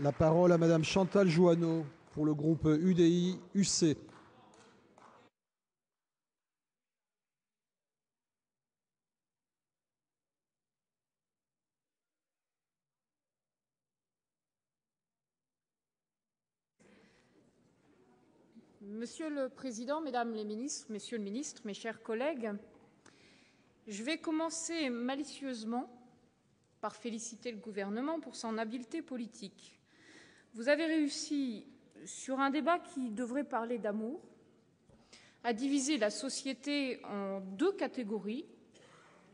La parole à Madame Chantal Jouanneau pour le groupe UDI-UC. Monsieur le Président, Mesdames les ministres, Messieurs le Ministre, mes chers collègues, je vais commencer malicieusement par féliciter le gouvernement pour son habileté politique. Vous avez réussi, sur un débat qui devrait parler d'amour, à diviser la société en deux catégories,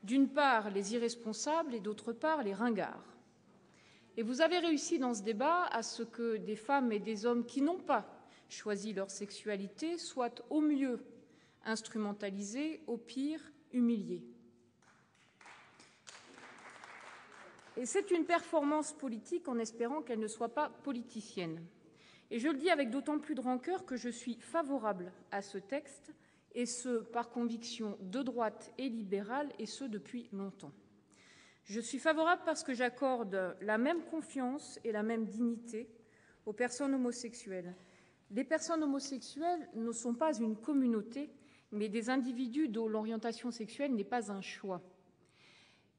d'une part les irresponsables et d'autre part les ringards. Et vous avez réussi dans ce débat à ce que des femmes et des hommes qui n'ont pas choisi leur sexualité soient au mieux instrumentalisés, au pire humiliés. Et c'est une performance politique en espérant qu'elle ne soit pas politicienne. Et je le dis avec d'autant plus de rancœur que je suis favorable à ce texte, et ce, par conviction de droite et libérale, et ce, depuis longtemps. Je suis favorable parce que j'accorde la même confiance et la même dignité aux personnes homosexuelles. Les personnes homosexuelles ne sont pas une communauté, mais des individus dont l'orientation sexuelle n'est pas un choix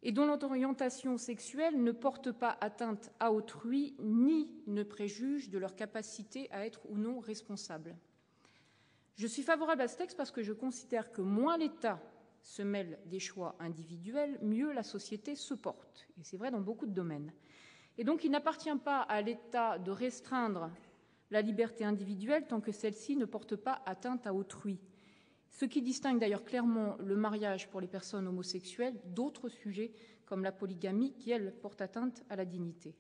et dont l'orientation sexuelle ne porte pas atteinte à autrui ni ne préjuge de leur capacité à être ou non responsables. Je suis favorable à ce texte parce que je considère que moins l'État se mêle des choix individuels, mieux la société se porte. Et c'est vrai dans beaucoup de domaines. Et donc il n'appartient pas à l'État de restreindre la liberté individuelle tant que celle-ci ne porte pas atteinte à autrui. Ce qui distingue d'ailleurs clairement le mariage pour les personnes homosexuelles d'autres sujets comme la polygamie qui, elle, porte atteinte à la dignité.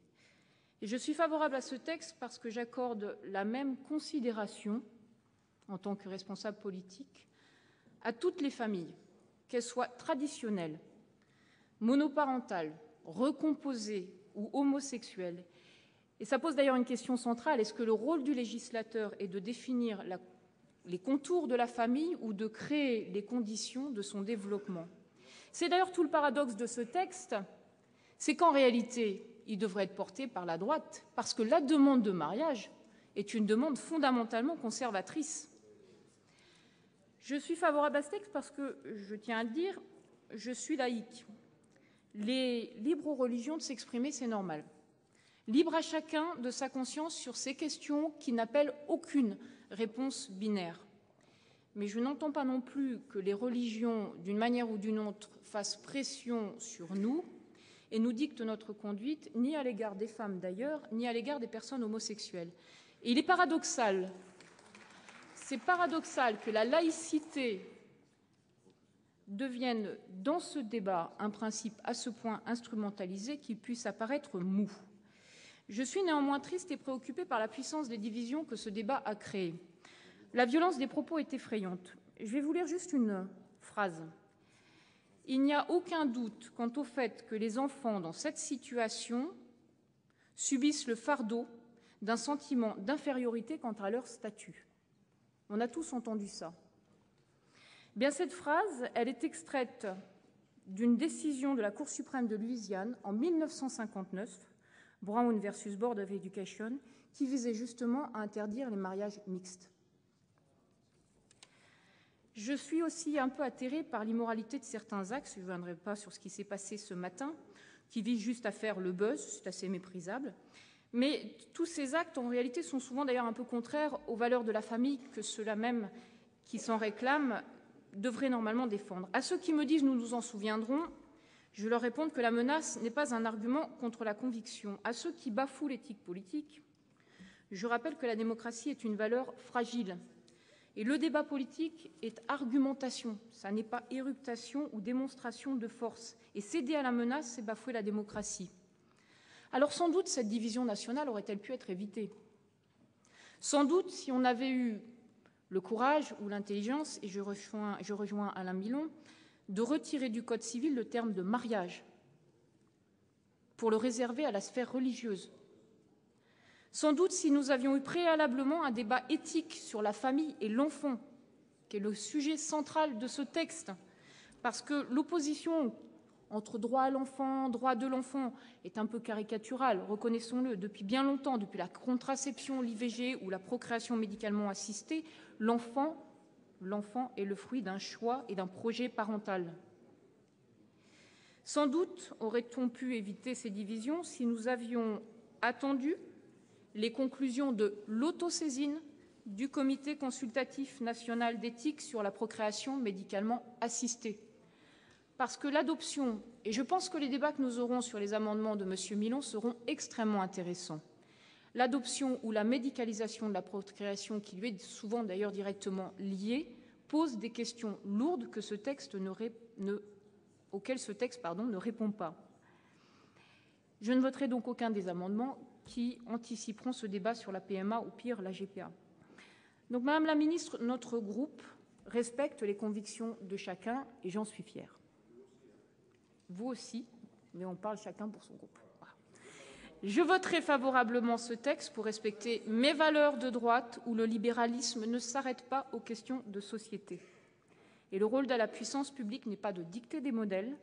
Et je suis favorable à ce texte parce que j'accorde la même considération, en tant que responsable politique, à toutes les familles, qu'elles soient traditionnelles, monoparentales, recomposées ou homosexuelles. Et ça pose d'ailleurs une question centrale. Est-ce que le rôle du législateur est de définir les contours de la famille ou de créer les conditions de son développement? C'est d'ailleurs tout le paradoxe de ce texte, c'est qu'en réalité, il devrait être porté par la droite, parce que la demande de mariage est une demande fondamentalement conservatrice. Je suis favorable à ce texte parce que, je tiens à le dire, je suis laïque. Les libres aux religions de s'exprimer, c'est normal. Libre à chacun de sa conscience sur ces questions qui n'appellent aucune réponse binaire. Mais je n'entends pas non plus que les religions, d'une manière ou d'une autre, fassent pression sur nous et nous dictent notre conduite, ni à l'égard des femmes d'ailleurs, ni à l'égard des personnes homosexuelles. Et il est paradoxal, que la laïcité devienne, dans ce débat, un principe à ce point instrumentalisé qu'il puisse apparaître mou. Je suis néanmoins triste et préoccupée par la puissance des divisions que ce débat a créées. La violence des propos est effrayante. Je vais vous lire juste une phrase. « Il n'y a aucun doute quant au fait que les enfants dans cette situation subissent le fardeau d'un sentiment d'infériorité quant à leur statut. » On a tous entendu ça. Bien, cette phrase, elle est extraite d'une décision de la Cour suprême de Louisiane en 1959, Brown versus Board of Education, qui visait justement à interdire les mariages mixtes. Je suis aussi un peu atterrée par l'immoralité de certains actes, je ne reviendrai pas sur ce qui s'est passé ce matin, qui visent juste à faire le buzz, c'est assez méprisable. Mais tous ces actes, en réalité, sont souvent d'ailleurs un peu contraires aux valeurs de la famille que ceux-là même qui s'en réclament devraient normalement défendre. À ceux qui me disent « nous nous en souviendrons », je leur réponds que la menace n'est pas un argument contre la conviction. À ceux qui bafouent l'éthique politique, je rappelle que la démocratie est une valeur fragile. Et le débat politique est argumentation, ça n'est pas éruptation ou démonstration de force. Et céder à la menace, c'est bafouer la démocratie. Alors sans doute cette division nationale aurait-elle pu être évitée. Sans doute si on avait eu le courage ou l'intelligence, et je rejoins Alain Milon, de retirer du Code civil le terme de mariage pour le réserver à la sphère religieuse. Sans doute si nous avions eu préalablement un débat éthique sur la famille et l'enfant, qui est le sujet central de ce texte, parce que l'opposition entre droit à l'enfant, droit de l'enfant, est un peu caricatural, reconnaissons-le. Depuis bien longtemps, depuis la contraception, l'IVG ou la procréation médicalement assistée, l'enfant est le fruit d'un choix et d'un projet parental. Sans doute aurait-on pu éviter ces divisions si nous avions attendu les conclusions de l'autosaisine du Comité consultatif national d'éthique sur la procréation médicalement assistée. Parce que l'adoption, et je pense que les débats que nous aurons sur les amendements de M. Milon seront extrêmement intéressants, l'adoption ou la médicalisation de la procréation, qui lui est souvent d'ailleurs directement liée, pose des questions lourdes que auxquelles ce texte ne répond pas. Je ne voterai donc aucun des amendements qui anticiperont ce débat sur la PMA ou pire la GPA. Donc, Madame la Ministre, notre groupe respecte les convictions de chacun et j'en suis fière. Vous aussi, mais on parle chacun pour son groupe. Voilà. Je voterai favorablement ce texte pour respecter mes valeurs de droite où le libéralisme ne s'arrête pas aux questions de société. Et le rôle de la puissance publique n'est pas de dicter des modèles,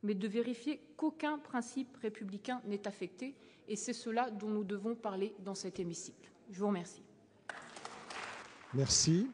mais de vérifier qu'aucun principe républicain n'est affecté. Et c'est cela dont nous devons parler dans cet hémicycle. Je vous remercie. Merci.